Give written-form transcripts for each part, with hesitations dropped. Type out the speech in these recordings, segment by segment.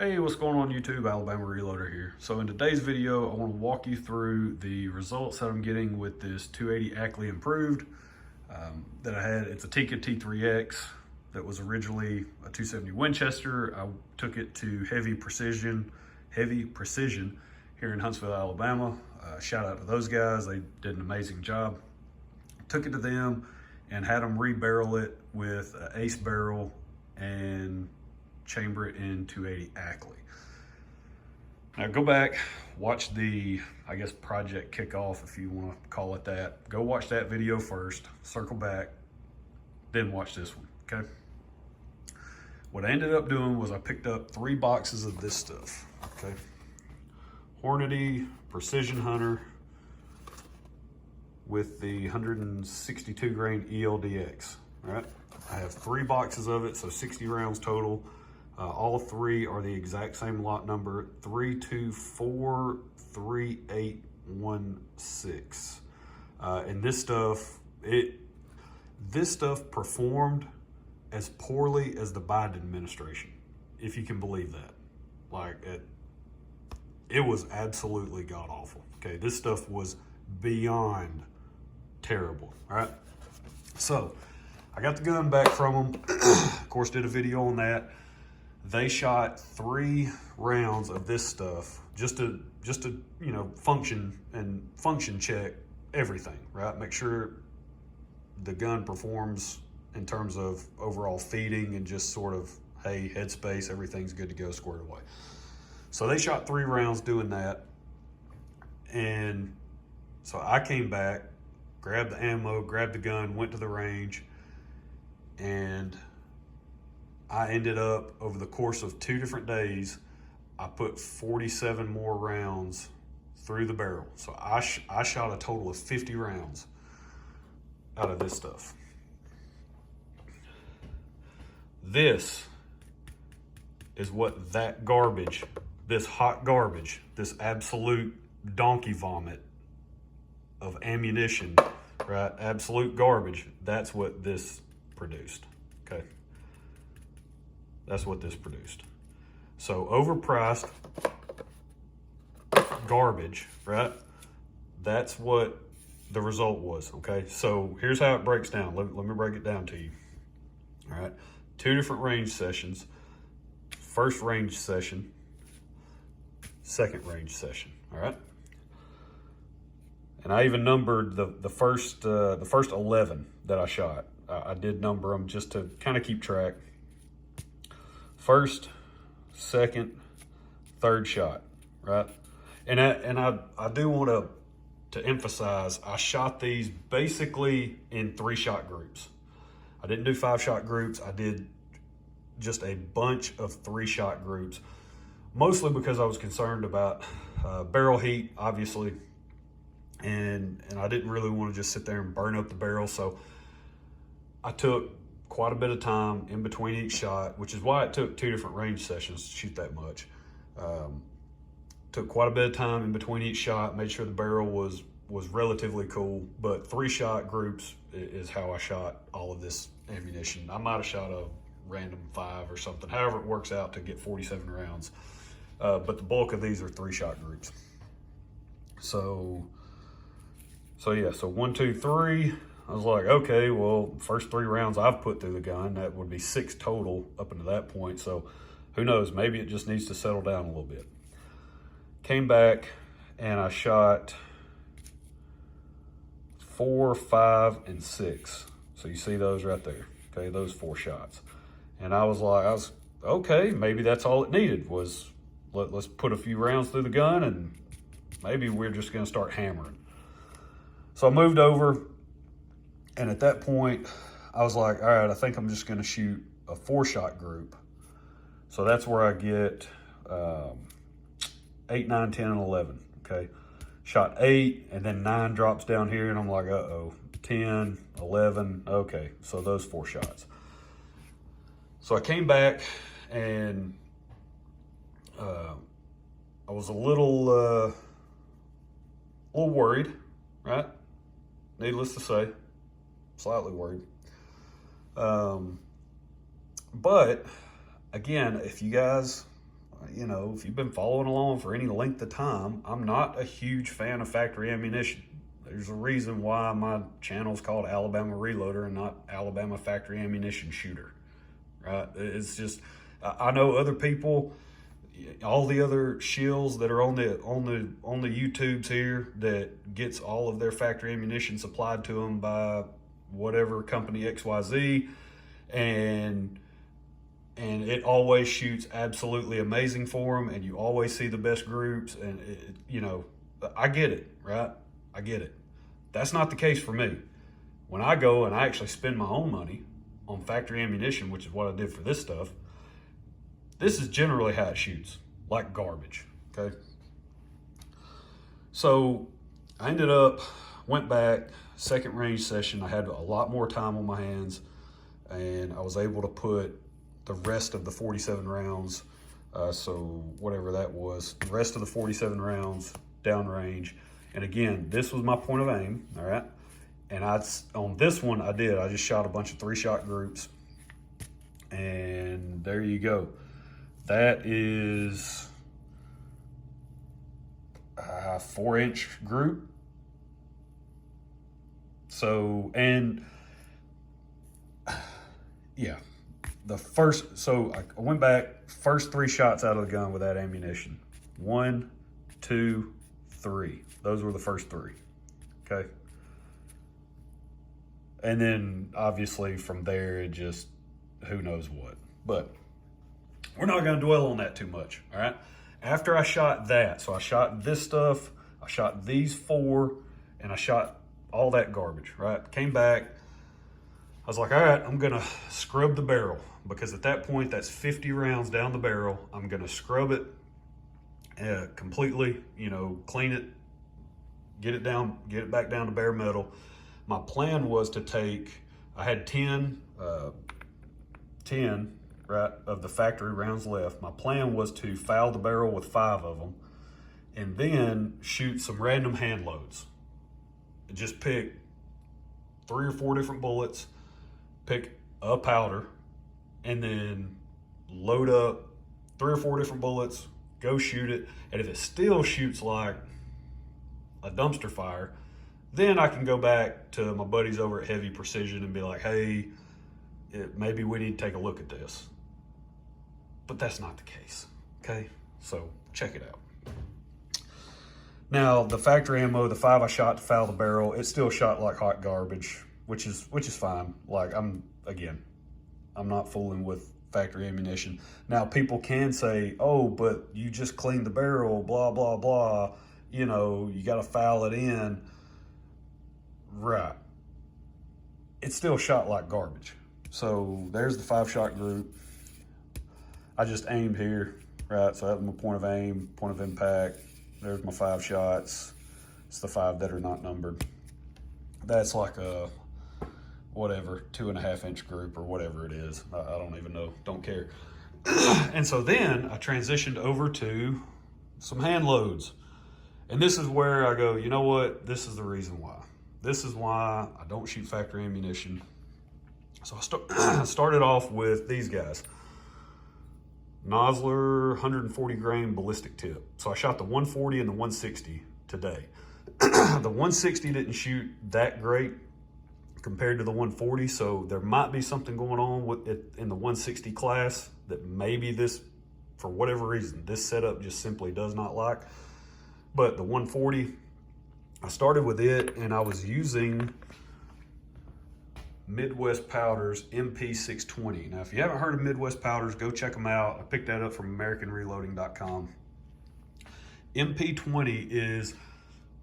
Hey, what's going on YouTube? Alabama Reloader here. So in today's video, I want to walk you through the results that I'm getting with this 280 Ackley Improved that I had. It's a Tikka T3X that was originally a 270 Winchester. I took it to Heavy Precision here in Huntsville, Alabama. Shout out to those guys. They did an amazing job. Took it to them and had them rebarrel it with an Ace barrel and chamber it in 280 Ackley. Now go back, watch the, I guess, project kickoff, if you want to call it that. Go watch that video first, circle back, then watch this one, okay? What I ended up doing was I picked up 3 boxes of this stuff, okay? Hornady Precision Hunter with the 162 grain ELDX, all right? I have 3 boxes of it, so 60 rounds total. All 3 are the exact same lot number, 3243816. And this stuff performed as poorly as the Biden administration, if you can believe that. Like, it was absolutely god awful. Okay, this stuff was beyond terrible. All right, so I got the gun back from them. Of course, did a video on that. They shot 3 rounds of this stuff just to you know, function check everything, right? Make sure the gun performs in terms of overall feeding and just sort of, hey, headspace, everything's good to go, squared away. So they shot 3 rounds doing that. And so I came back, grabbed the ammo, grabbed the gun, went to the range, and I ended up, over the course of 2 different days, I put 47 more rounds through the barrel. So I shot a total of 50 rounds out of this stuff. This is what that garbage, this hot garbage, this absolute donkey vomit of ammunition, right? Absolute garbage. That's what this produced, okay? That's what this produced. So overpriced garbage, right? That's what the result was, okay? So here's how it breaks down. Let me break it down to you, all right? 2 different range sessions. First range session, second range session, all right? And I even numbered the first 11 that I shot. I did number them just to kind of keep track. First, second, third shot, right? And I do want to emphasize, I shot these basically in 3-shot groups. I didn't do 5-shot groups. I did just a bunch of 3-shot groups, mostly because I was concerned about barrel heat, obviously, and I didn't really want to just sit there and burn up the barrel. So I took quite a bit of time in between each shot, which is why it took 2 different range sessions to shoot that much. Took quite a bit of time in between each shot, made sure the barrel was relatively cool, but 3-shot groups is how I shot all of this ammunition. I might have shot a random 5 or something, however it works out to get 47 rounds. But the bulk of these are 3-shot groups. So yeah, so 1, 2, 3. I was like, okay, well, first 3 rounds I've put through the gun, that would be 6 total up until that point. So who knows, maybe it just needs to settle down a little bit. Came back and I shot 4, 5, and 6. So you see those right there, okay, those 4 shots. And I was okay, maybe that's all it needed was let's put a few rounds through the gun and maybe we're just gonna start hammering. So I moved over, and at that point, I was like, all right, I think I'm just gonna shoot a 4-shot group. So that's where I get 8, 9, 10, and 11, okay? Shot 8, and then 9 drops down here, and I'm like, uh-oh, 10, 11, okay, so those 4 shots. So I came back, and I was a little worried, right? Needless to say, slightly worried. But again, if you guys you know, if you've been following along for any length of time, I'm not a huge fan of factory ammunition. There's a reason why my channel's called Alabama Reloader and not Alabama Factory Ammunition Shooter, right? It's just, I know other people, all the other shills that are on the YouTubes here that gets all of their factory ammunition supplied to them by whatever company XYZ, and it always shoots absolutely amazing for them, and you always see the best groups, and you know, I get it, right? I get it. That's not the case for me. When I go and I actually spend my own money on factory ammunition, which is what I did for this stuff, this is generally how it shoots, like garbage, okay? So I went back, second range session. I had a lot more time on my hands, and I was able to put the rest of the 47 rounds, so whatever that was, the rest of the 47 rounds downrange. And again, this was my point of aim, all right? And on this one, I just shot a bunch of 3-shot groups, and there you go. That is a 4-inch group. So, and yeah, so I went back, first 3 shots out of the gun with that ammunition. 1, 2, 3. Those were the first 3, okay? And then obviously from there, it just, who knows what. But we're not gonna dwell on that too much, all right? After I shot that, so I shot this stuff, I shot these 4, and I shot all that garbage, right? Came back, I was like, all right, I'm gonna scrub the barrel, because at that point, that's 50 rounds down the barrel. I'm gonna scrub it completely, you know, clean it, get it back down to bare metal. My plan was to take, I had 10, right, of the factory rounds left. My plan was to foul the barrel with 5 of them, and then shoot some random hand loads. Just pick 3 or 4 different bullets, pick a powder, and then load up 3 or 4 different bullets, go shoot it. And if it still shoots like a dumpster fire, then I can go back to my buddies over at Heavy Precision and be like, hey, maybe we need to take a look at this. But that's not the case, okay? So check it out. Now, the factory ammo, the 5 I shot to foul the barrel, it still shot like hot garbage, which is fine. Like, I'm not fooling with factory ammunition. Now, people can say, oh, but you just cleaned the barrel, blah, blah, blah. You know, you got to foul it in. Right. It still shot like garbage. So there's the 5-shot group. I just aimed here, right? So that's my point of aim, point of impact. There's my 5 shots. It's the 5 that are not numbered. That's like a, whatever, 2.5-inch group or whatever it is. I don't even know, don't care. And so then I transitioned over to some hand loads. And this is where I go, you know what? This is the reason why. This is why I don't shoot factory ammunition. So I started off with these guys. Nosler 140 grain ballistic tip. So I shot the 140 and the 160 today. The 160 didn't shoot that great compared to the 140, so there might be something going on with it in the 160 class that maybe this, for whatever reason, this setup just simply does not like. But the 140, I started with it, and I was using Midwest Powders MP620. Now, if you haven't heard of Midwest Powders, go check them out. I picked that up from AmericanReloading.com. MP20 is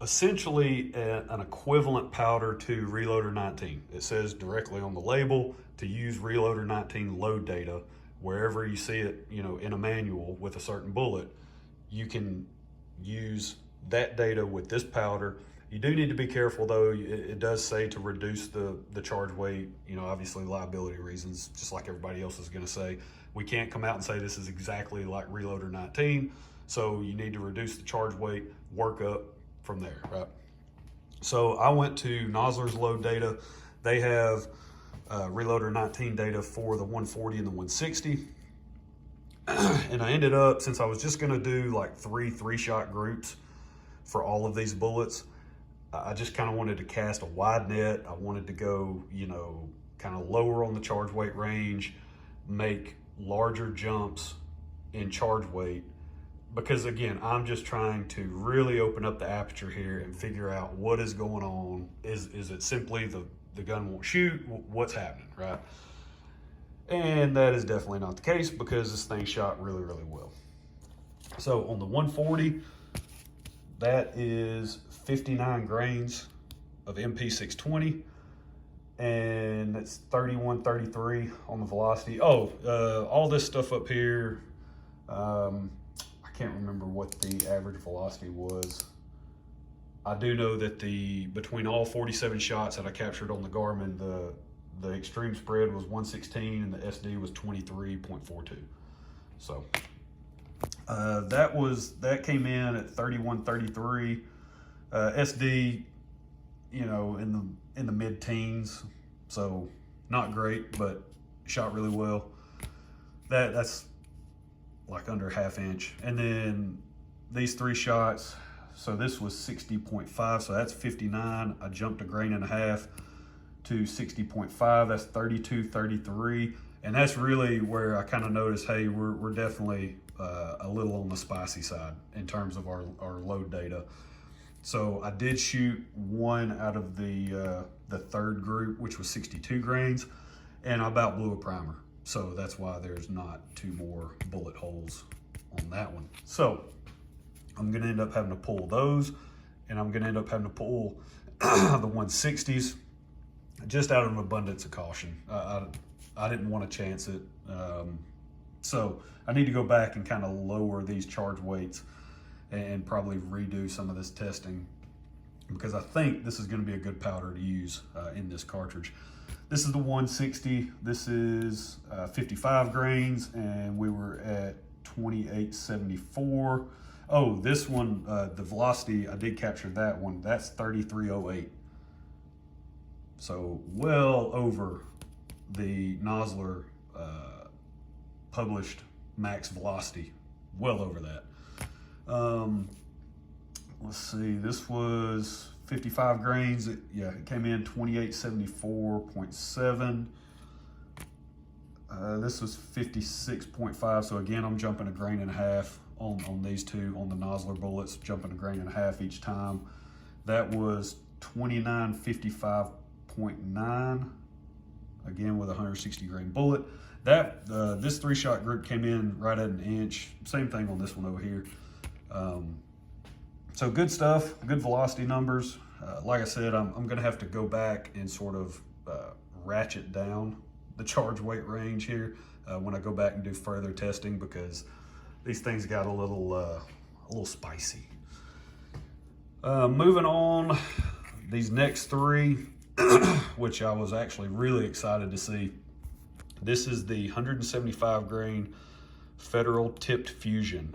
essentially an equivalent powder to Reloader 19. It says directly on the label to use Reloader 19 load data. Wherever you see it, you know, in a manual with a certain bullet, you can use that data with this powder. You do need to be careful though. It does say to reduce the charge weight, you know, obviously liability reasons, just like everybody else is gonna say. We can't come out and say this is exactly like Reloader 19. So you need to reduce the charge weight, work up from there, right? So I went to Nosler's load data. They have Reloader 19 data for the 140 and the 160. And I ended up, since I was just gonna do like three-shot groups for all of these bullets, I just kind of wanted to cast a wide net. I wanted to go, you know, kind of lower on the charge weight range, make larger jumps in charge weight, because again, I'm just trying to really open up the aperture here and figure out what is going on. Is it simply the gun won't shoot? What's happening, right? And that is definitely not the case, because this thing shot really, really well. So on the 140, that is 59 grains of MP620, and it's 3133 on the velocity. All this stuff up here, I can't remember what the average velocity was. I do know that between all 47 shots that I captured on the Garmin, the extreme spread was 116 and the SD was 23.42. So that came in at 3133. SD, you know, in the mid-teens, so not great, but shot really well. That's like under ½ inch. And then these 3 shots, so this was 60.5, so that's 59. I jumped a grain and a half to 60.5, that's 32.33. And that's really where I kind of noticed, hey, we're definitely a little on the spicy side in terms of our load data. So I did shoot one out of the third group, which was 62 grains, and I about blew a primer. So that's why there's not 2 more bullet holes on that one. So I'm gonna end up having to pull those, and I'm gonna end up having to pull the 160s just out of an abundance of caution. I didn't want to chance it. So I need to go back and kind of lower these charge weights and probably redo some of this testing, because I think this is going to be a good powder to use in this cartridge. This is the 160. This is 55 grains, and we were at 28.74. Oh, this one, the velocity, I did capture that one. That's 33.08. So well over the Nosler published max velocity, well over that. Let's see, this was 55 grains. It came in 28.74.7. This was 56.5. So again, I'm jumping a grain and a half on these two, on the Nosler bullets, jumping a grain and a half each time. That was 29.55.9, again with a 160 grain bullet. That this 3-shot group came in right at 1 inch. Same thing on this one over here. So good stuff, good velocity numbers. Like I said, I'm gonna have to go back and sort of ratchet down the charge weight range here when I go back and do further testing, because these things got a little spicy. Moving on, these next 3, which I was actually really excited to see. This is the 175 grain Federal Tipped Fusion.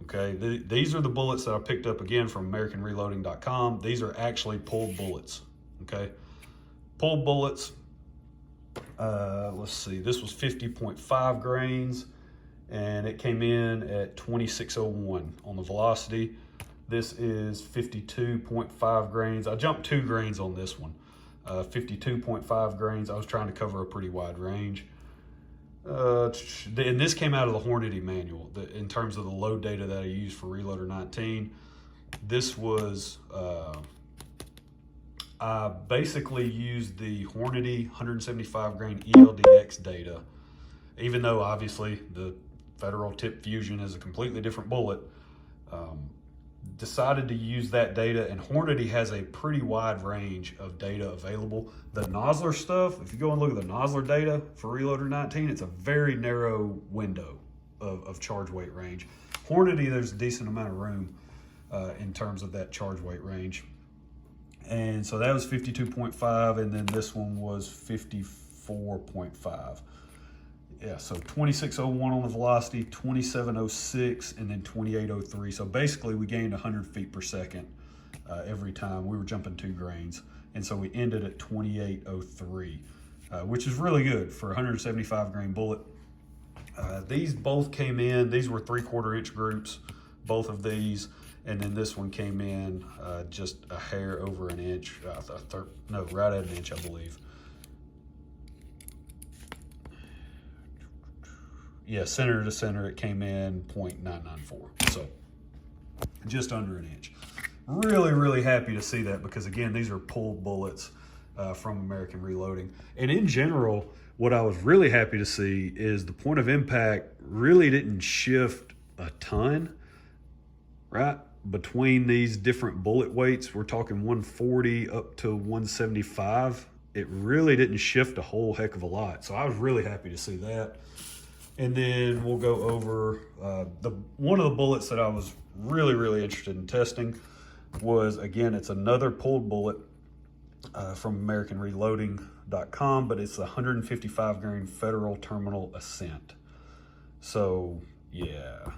Okay, these are the bullets that I picked up again from AmericanReloading.com. These are actually pulled bullets. Okay, pulled bullets. Let's see, this was 50.5 grains, and it came in at 26.01 on the velocity. This is 52.5 grains. I jumped 2 grains on this one. 52.5 grains. I was trying to cover a pretty wide range. And this came out of the Hornady manual in terms of the load data that I used for Reloader 19. This was, I basically used the Hornady 175 grain ELDX data, even though obviously the Federal Tip Fusion is a completely different bullet. Decided to use that data, and Hornady has a pretty wide range of data available. The Nosler stuff, if you go and look at the Nosler data for Reloader 19, it's a very narrow window of charge weight range. Hornady, there's a decent amount of room in terms of that charge weight range. And so that was 52.5, and then this one was 54.5. Yeah, so 26.01 on the velocity, 27.06, and then 28.03. So basically we gained 100 feet per second every time. We were jumping 2 grains. And so we ended at 28.03, which is really good for a 175 grain bullet. These both came in, these were 3/4 inch groups, both of these. And then this one came in just a hair over an inch, no, right at an inch, I believe. Yeah, center to center, it came in 0.994. So just under an inch. Really, really happy to see that because again, these are pulled bullets from American Reloading. And in general, what I was really happy to see is the point of impact really didn't shift a ton, right? Between these different bullet weights, we're talking 140 up to 175. It really didn't shift a whole heck of a lot. So I was really happy to see that. And then we'll go over one of the bullets that I was really, really interested in testing was, again, it's another pulled bullet from AmericanReloading.com, but it's a 155 grain Federal Terminal Ascent. So yeah,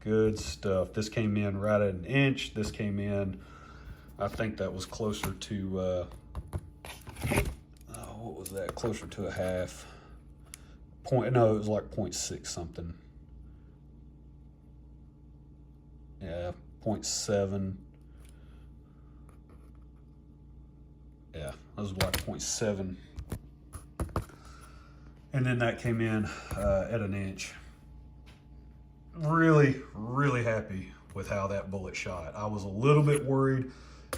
good stuff. This came in right at an inch. This came in, I think that was closer to, what was that? Closer to a half. No, it was like 0.6 something. Yeah, 0.7. Yeah, that was like 0.7. And then that came in at an inch. Really, really happy with how that bullet shot. I was a little bit worried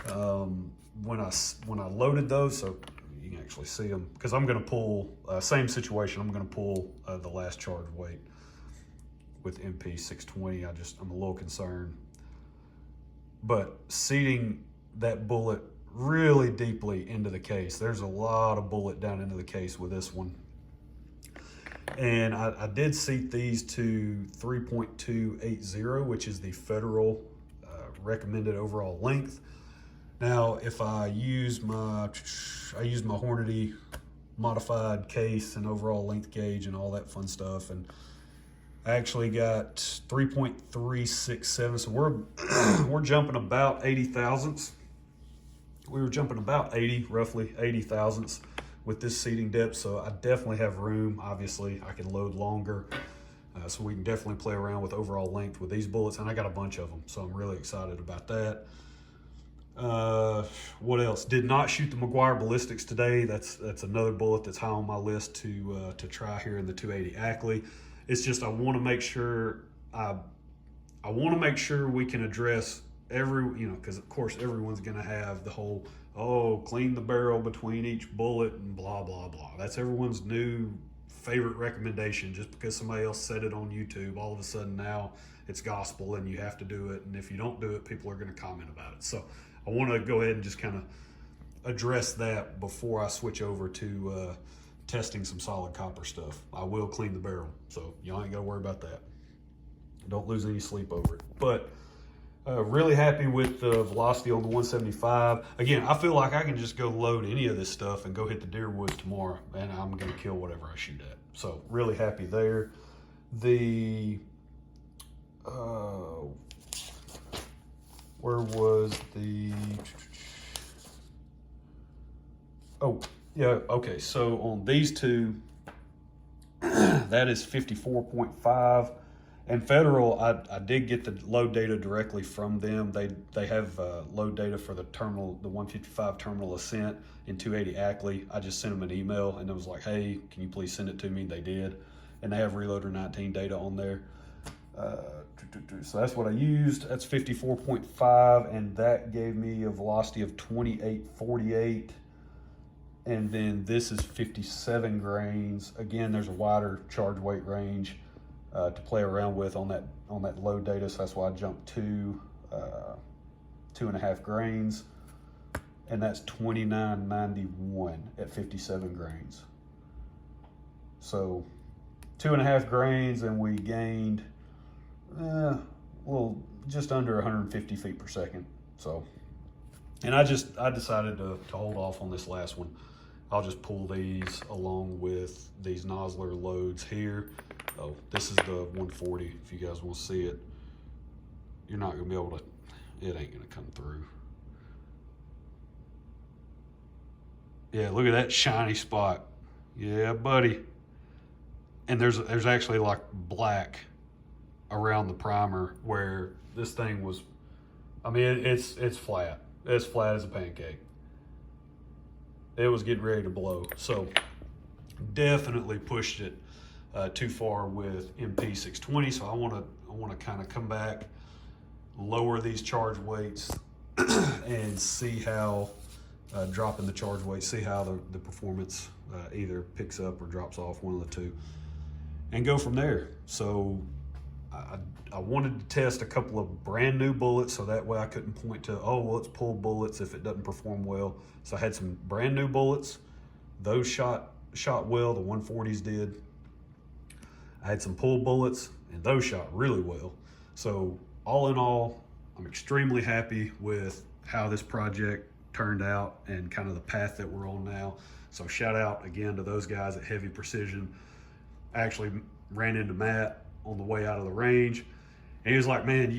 when I loaded those, so you can actually see them, because I'm going to pull, same situation, I'm going to pull the last charge weight with MP 620. I'm a little concerned. But seating that bullet really deeply into the case, there's a lot of bullet down into the case with this one. And I did seat these to 3.280, which is the federal recommended overall length. Now, if I use my Hornady modified case and overall length gauge and all that fun stuff, and I actually got 3.367, so we're jumping about 80 thousandths. We were jumping about roughly 80 thousandths with this seating depth, so I definitely have room. Obviously, I can load longer, so we can definitely play around with overall length with these bullets, and I got a bunch of them, so I'm really excited about that. What else? Did not shoot the McGuire ballistics today. That's another bullet that's high on my list to try here in the 280 Ackley. It's just I want to make sure we can address because of course everyone's going to have the whole, clean the barrel between each bullet and blah, blah, blah. That's everyone's new favorite recommendation. Just because somebody else said it on YouTube, all of a sudden now it's gospel and you have to do it. And if you don't do it, people are going to comment about it. So I want to go ahead and just kind of address that before I switch over to testing some solid copper stuff. I will clean the barrel, so y'all ain't got to worry about that. Don't lose any sleep over it. But really happy with the velocity on the 175. Again, I feel like I can just go load any of this stuff and go hit the deer woods tomorrow, and I'm going to kill whatever I shoot at. So really happy there. Where was the... Oh, yeah, okay. So on these two, that is 54.5. And Federal, I did get the load data directly from them. They have load data for the 155 terminal Ascent in 280 Ackley. I just sent them an email and it was like, hey, can you please send it to me? They did. And they have Reloader 19 data on there. So that's what I used. That's 54.5, and that gave me a velocity of 28.48. And then this is 57 grains. Again, there's a wider charge weight range to play around with on that load data. So that's why I jumped to 2.5 grains, and that's 29.91 at 57 grains. So 2.5 grains, and we gained just under 150 feet per second. So, and I decided to hold off on this last one. I'll just pull these along with these Nosler loads here. Oh, this is the 140. If you guys want to see it, you're not gonna be able to, it ain't gonna come through. Yeah, look at that shiny spot. Yeah, buddy. and there's actually like black around the primer where this thing was, I mean, it's flat. It's flat as a pancake. It was getting ready to blow. So definitely pushed it too far with MP 620. So I want to kind of come back, lower these charge weights, and see how dropping the charge weight, see how the performance either picks up or drops off, one of the two, and go from there. So I wanted to test a couple of brand new bullets, so that way I couldn't point to, oh, well, it's pulled bullets if it doesn't perform well. So I had some brand new bullets. Those shot well, the 140s did. I had some pulled bullets, and those shot really well. So all in all, I'm extremely happy with how this project turned out and kind of the path that we're on now. So shout out again to those guys at Heavy Precision. I actually ran into Matt on the way out of the range, and he was like, man,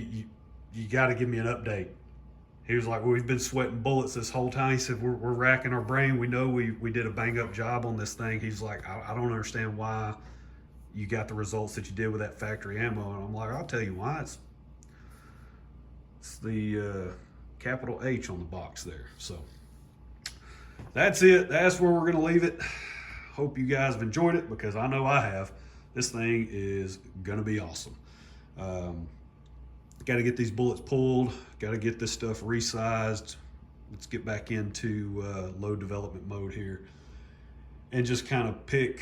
you got to give me an update. He was like, well, we've been sweating bullets this whole time. He said, we're racking our brain. We know we did a bang up job on this thing. He's like, I don't understand why you got the results that you did with that factory ammo. And I'm like, I'll tell you why. It's the capital H on the box there. So that's it. That's where we're going to leave it. Hope you guys have enjoyed it, because I know I have. This thing is going to be awesome. Got to get these bullets pulled. Got to get this stuff resized. Let's get back into load development mode here and just kind of pick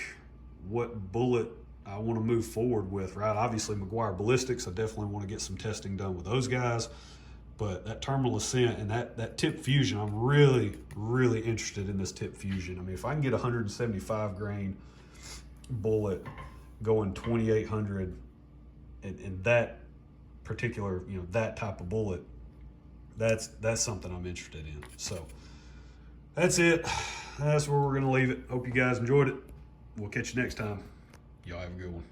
what bullet I want to move forward with, right? Obviously, McGuire Ballistics, I definitely want to get some testing done with those guys. But that terminal ascent and that tip fusion, I'm really, really interested in this tip fusion. I mean, if I can get a 175 grain bullet going 2800 and that particular, that type of bullet, that's something I'm interested in. So that's it. That's where we're going to leave it. Hope you guys enjoyed it. We'll catch you next time. Y'all have a good one.